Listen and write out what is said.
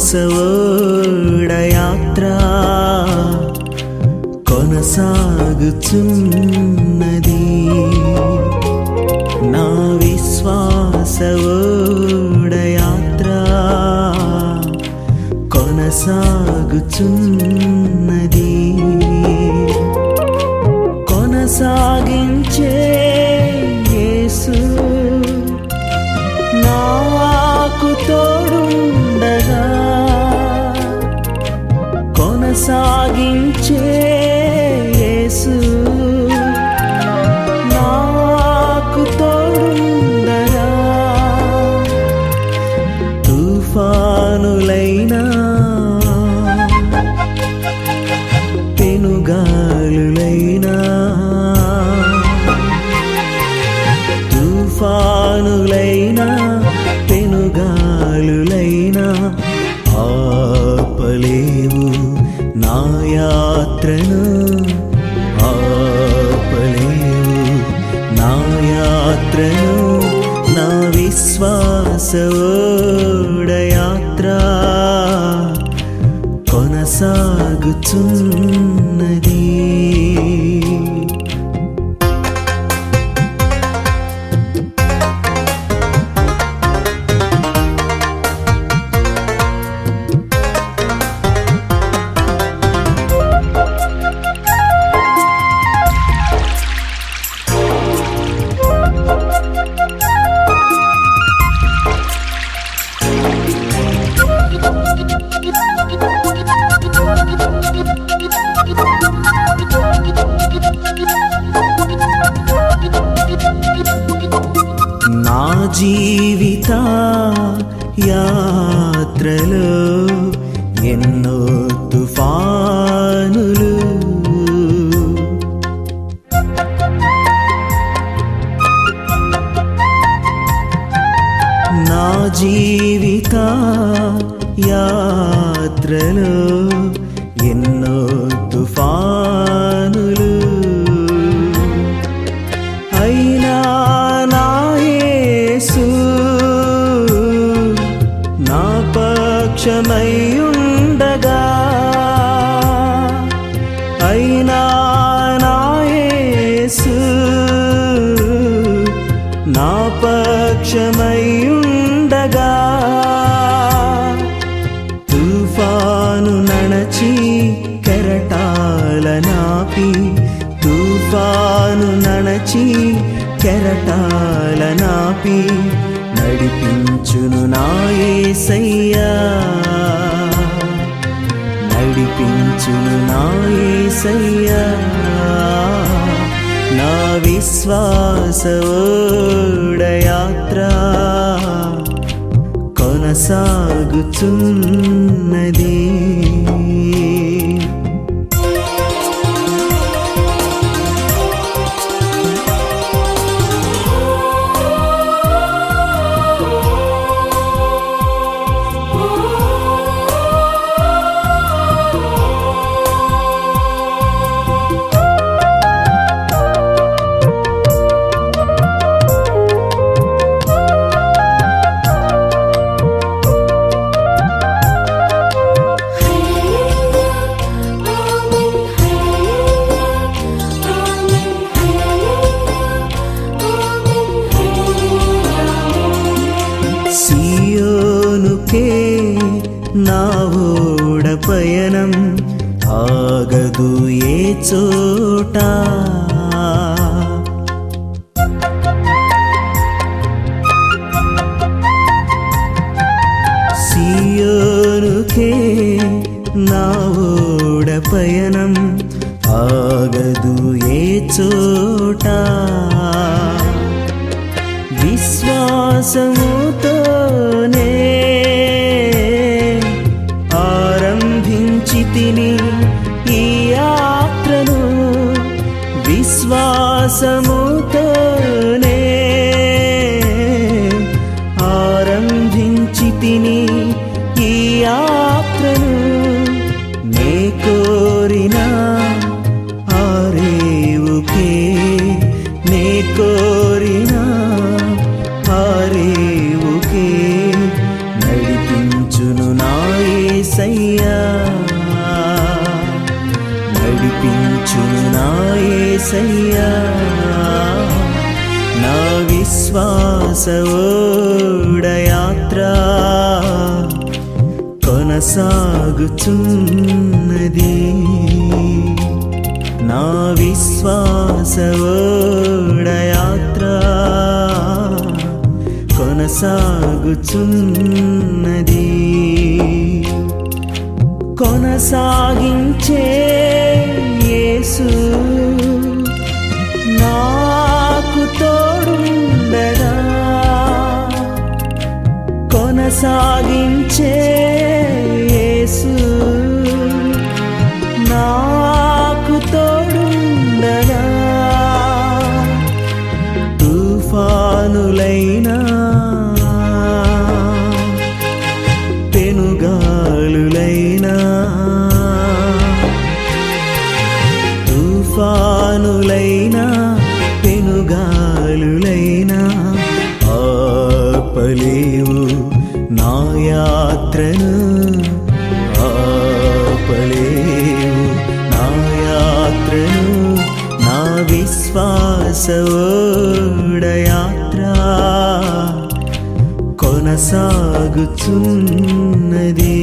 విశ్వాసవోడ యాత్ర కొనసాగుచున్నది. నా విశ్వాసవోడ యాత్ర కొనసాగుచున్నది. కొనసాగించే యేసు నాకు తోడుండగా, కొనసాగించే యేసు నాకు తోడుండగా, తుఫానులైనా పెనుగాలులైనా, తుఫానులైనా పెనుగాలులైనా ఆపలేవు నా యాత్రను, ఆపలేవు నా యాత్రను. నా విశ్వాసవోడ యాత్ర కొనసాగుచున్నది. నా జీవిత యాత్రలో ఎన్నో తుఫానులు, నా జీవిత యాత్రలో ఎన్నో తుఫానులు, అయినా నా యేసు నా పక్షమై ఉండగా, అయినా నా యేసు నా పక్షమై ఉండగా, తుఫాను నడచి కెరటాల నాపి, తుఫాను నడచి కెరటాల నాపి నడిపించును నా యేసయ్యా, నడిపించును నా యేసయ్యా. నా విశ్వాసవోడ యాత్ర కొనసాగుచున్నది. సియోనుకే నా ఓడ పయనం ఆగదు ఏ చోట, సియోనుకే నా ఓడ పయనం ఆగదు ఏ చోట, విశ్వాసముతోనే ఆరంభించితిని ఈ యాత్రను, విశ్వాసముతోనే ఆరంభించితిని ఈ యాత్రను, నే కోరిన ఆరేవుకే, నే కోరిన ఆరేవుకే నడిపించును నా యేసయ్యా నా విశ్వాస ఓడయాత్ర కొనసాగుచున్నది నా విశ్వాస ఓడయాత్ర కొనసాగుచున్నది కొనసాగించే యేసు నాకు తోడుండగా కొనసాగించే యేసు నాకు తోడుండగా తుఫానులైనా పెనుగాలులైనా తుఫానులైనా పెనుగాలులైనా ఆపలేవు నా యాత్రను ఆపలేవు నా యాత్రను నా విశ్వాస ఓడయాత్ర కొనసాగుచున్నది